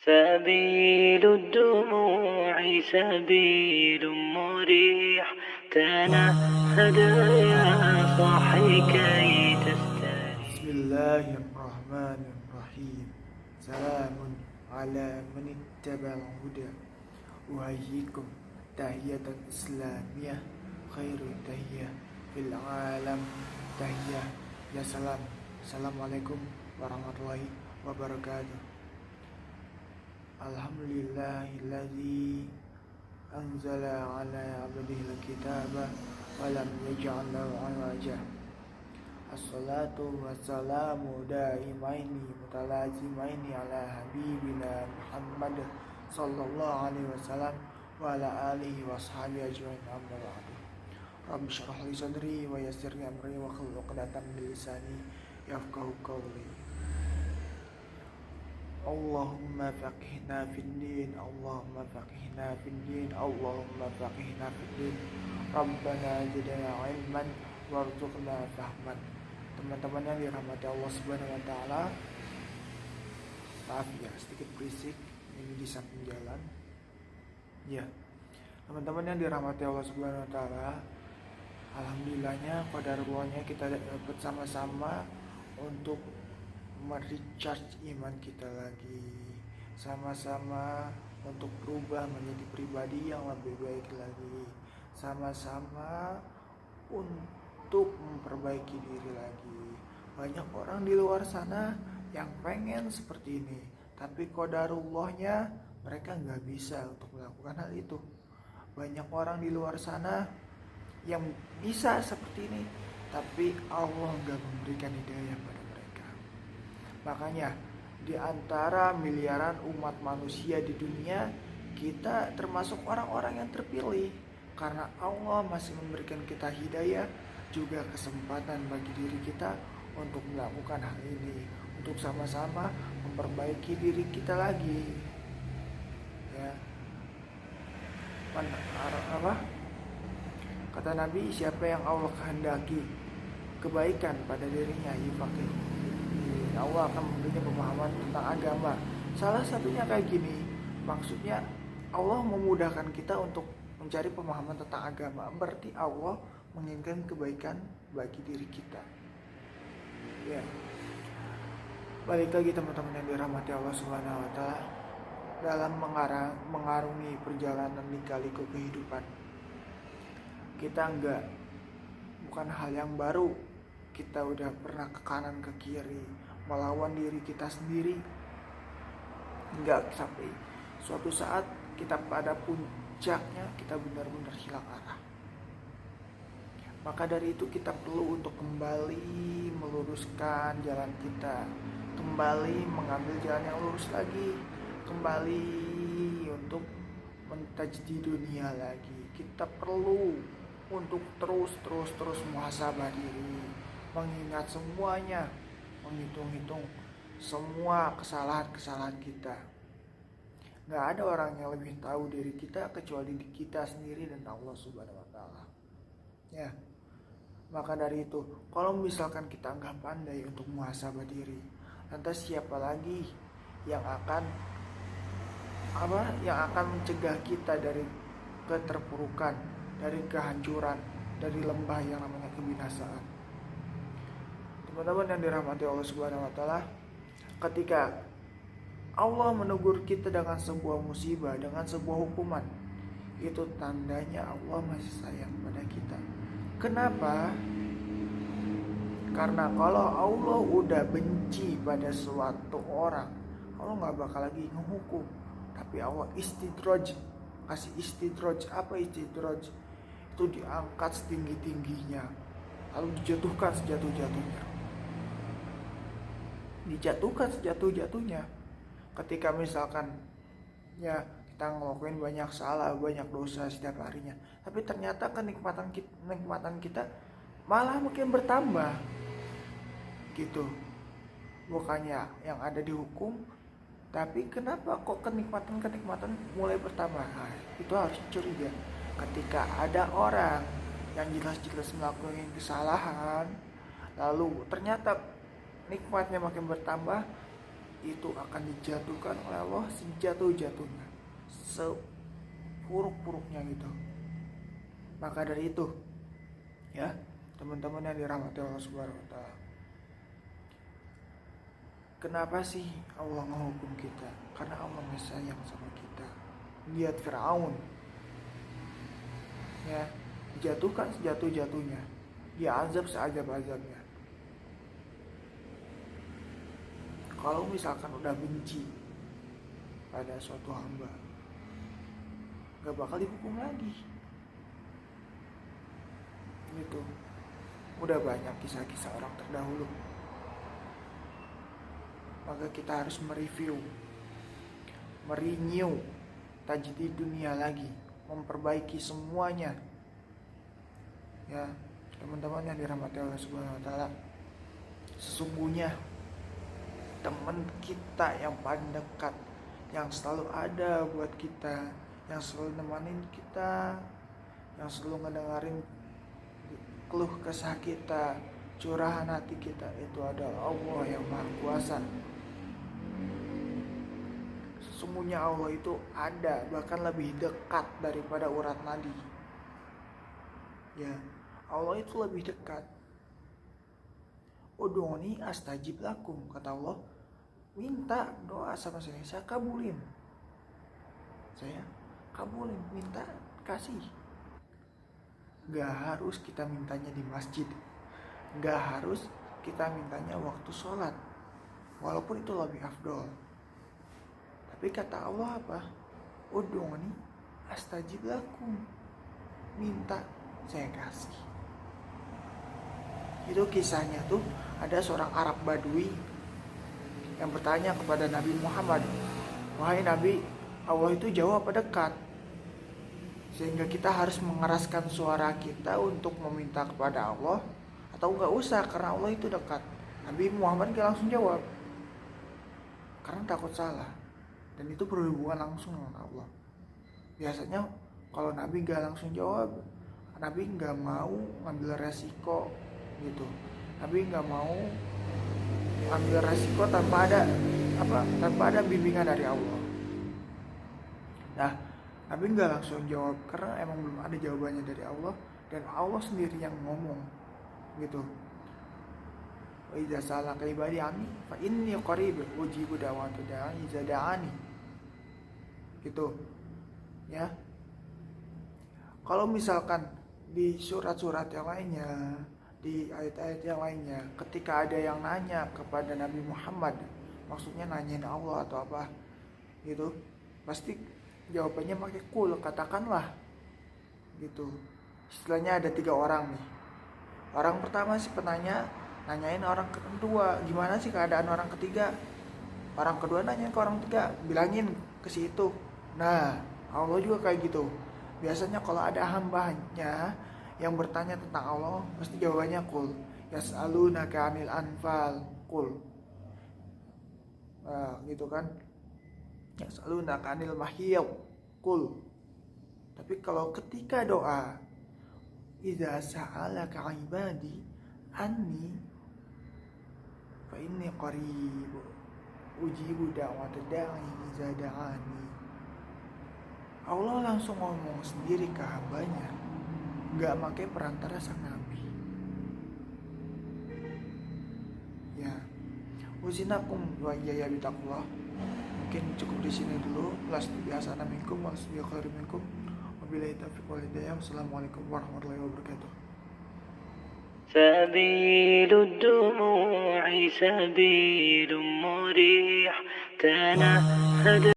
سبيل الدموع سبيل مريح تنهد يا صاحي كي تستريح. بسم الله الرحمن الرحيم. سلام على من اتبع الهدى. أحييكم تحية إسلامية خير تحية في العالم تحية يا سلام. Assalamualaikum warahmatullahi wabarakatuh. Alhamdulillahilladzi anzala ala abdihil kitaba wa lam yaj'al lahu 'iwaja. Assalatu wassalamu daimaini mutalazimaini ala habibina Muhammad sallallahu alaihi wasallam wa ala alihi washabihi ajmain, amma ba'du. Rabbi shrah li sadri wa yassir li amri wa hlul 'uqdatam min lisani yafqahu qawli. Allahumma faqihna fid din, Allahumma faqihna fid din, Allahumma faqihna fid din. Rabbana zidna ilman warzuqna fahman. Teman-teman yang dirahmati Allah Subhanahu wa taala. Maaf ya, sedikit berisik, ini di samping jalan. Ya. Teman-teman yang dirahmati Allah Subhanahu wa taala, alhamdulillahnya qadarullah kita dapat sama-sama untuk merecharge iman kita lagi, sama-sama untuk berubah menjadi pribadi yang lebih baik lagi, sama-sama untuk memperbaiki diri lagi. Banyak orang di luar sana yang pengen seperti ini, tapi qadarullahnya mereka nggak bisa untuk melakukan hal itu. Banyak orang di luar sana yang bisa seperti ini, tapi Allah nggak memberikan hidayah pada mereka. Makanya di antara miliaran umat manusia di dunia, kita termasuk orang-orang yang terpilih karena Allah masih memberikan kita hidayah, juga kesempatan bagi diri kita untuk melakukan hal ini, untuk sama-sama memperbaiki diri kita lagi. Ya. Kata Nabi, siapa yang Allah kehendaki kebaikan pada dirinya, Allah akan memberinya pemahaman tentang agama. Salah satunya kayak gini, maksudnya Allah memudahkan kita untuk mencari pemahaman tentang agama. Berarti Allah menginginkan kebaikan bagi diri kita. Ya. Balik lagi teman-teman yang dirahmati Allah Subhanahu wa taala, dalam mengarungi perjalanan lika-liku kehidupan. Kita bukan hal yang baru. Kita udah pernah ke kanan ke kiri, melawan diri kita sendiri, hingga sampai suatu saat kita pada puncaknya kita benar-benar hilang arah. Maka dari itu kita perlu untuk kembali meluruskan jalan kita, kembali mengambil jalan yang lurus lagi, kembali untuk mentajdi dunia lagi. Kita perlu untuk terus muhasabah diri, mengingat semuanya, menghitung-hitung semua kesalahan kita. Gak ada orang yang lebih tahu diri kita kecuali diri kita sendiri dan Allah Subhanahu wa taala. Ya. Maka dari itu, kalau misalkan kita nggak pandai untuk muhasabah diri, lantas siapa lagi yang akan mencegah kita dari keterpurukan, dari kehancuran, dari lembah yang namanya kebinasaan. Teman-teman yang dirahmati Allah Subhanahu wa taala, ketika Allah menegur kita dengan sebuah musibah, dengan sebuah hukuman, itu tandanya Allah masih sayang pada kita. Kenapa? Karena kalau Allah udah benci pada suatu orang, Allah gak bakal lagi menghukum, tapi Allah istidraj, kasih istidraj. Apa istidraj? Itu diangkat setinggi-tingginya, lalu dijatuhkan sejatuh-jatuhnya. Ketika misalkan ya kita ngelakuin banyak salah, banyak dosa setiap harinya, tapi ternyata kenikmatan kita malah makin bertambah gitu. Bukannya yang ada dihukum, tapi kenapa kok kenikmatan mulai bertambah? Nah, itu harus curiga. Ketika ada orang yang jelas-jelas melakukan kesalahan, lalu ternyata nikmatnya makin bertambah, itu akan dijatuhkan oleh Allah sejatuh-jatuhnya, sepuruk-puruknya gitu. Maka dari itu, ya teman-teman yang dirahmati Allah Subhanahu wa taala, kenapa sih Allah menghukum kita? Karena Allah masih sayang sama kita. Lihat Firaun, ya, dijatuhkan sejatuh-jatuhnya, diazab seazab-azabnya. Kalau misalkan udah benci pada suatu hamba, gak bakal dihukum lagi. Gitu. Udah banyak kisah-kisah orang terdahulu. Maka kita harus merenew tajdid dunia lagi, memperbaiki semuanya. Ya, teman-teman yang dirahmati Allah Subhanahu wa taala, sesungguhnya teman kita yang paling dekat, yang selalu ada buat kita, yang selalu nemenin kita, yang selalu ngedengerin keluh kesah kita, curahan hati kita, itu adalah Allah yang Maha Kuasa. Sesungguhnya Allah itu ada, bahkan lebih dekat daripada urat nadi. Ya, Allah itu lebih dekat. Ud'uni astajib lakum, kata Allah. Minta doa sama saya kabulin. Saya kabulin, minta kasih. Gak harus kita mintanya di masjid, gak harus kita mintanya waktu sholat, walaupun itu lebih afdol. Tapi kata Allah apa? Ud'uni astajib lakum, minta saya kasih. Itu kisahnya tuh, ada seorang Arab Badui yang bertanya kepada Nabi Muhammad, wahai Nabi, Allah itu jauh apa dekat? Sehingga kita harus mengeraskan suara kita untuk meminta kepada Allah, atau gak usah karena Allah itu dekat? Nabi Muhammad gak langsung jawab, karena takut salah, dan itu berhubungan langsung dengan Allah. Biasanya kalau Nabi gak langsung jawab, Nabi gak mau ngambil resiko gitu. Nabi gak mau ambil resiko tanpa ada bimbingan dari Allah. Nah, Nabi nggak langsung jawab karena emang belum ada jawabannya dari Allah, dan Allah sendiri yang ngomong gitu. Wa idza salaka ibadi anni fa inni qarib ujibu da'watad da'i idza da'ani. Gitu. Ya. Kalau misalkan di surat-surat yang lainnya, di ayat-ayat yang lainnya, ketika ada yang nanya kepada Nabi Muhammad, maksudnya nanyain Allah atau apa gitu, pasti jawabannya pakai kul, katakanlah gitu. Istilahnya ada 3 orang nih. Orang pertama si penanya nanyain orang kedua, gimana sih keadaan orang ketiga. Orang kedua nanya ke orang ketiga, bilangin ke si itu. Nah, Allah juga kayak gitu. Biasanya kalau ada hambanya yang bertanya tentang Allah, pasti jawabannya kul. Yas'alunaka 'anil anfal, kul. Nah, gitu kan. Yas'alunaka 'anil mahiyy, kul. Tapi kalau ketika doa, idza sa'alaka 'ibadi anni fa inni qarib ujibu da'watad da'i idza da'ani. Allah langsung ngomong sendiri ke hambanya, gak pakai perantara sang nabi. Ya, uzinakum wa iyaya bitaqwa. Mungkin cukup di sini dulu. Las biasa minkum wa khairum minkum. Wabillahi taufiq wal hidayah. Wassalamualaikum warahmatullahi wabarakatuh. سبيل الدموع سبيل مريح تنهد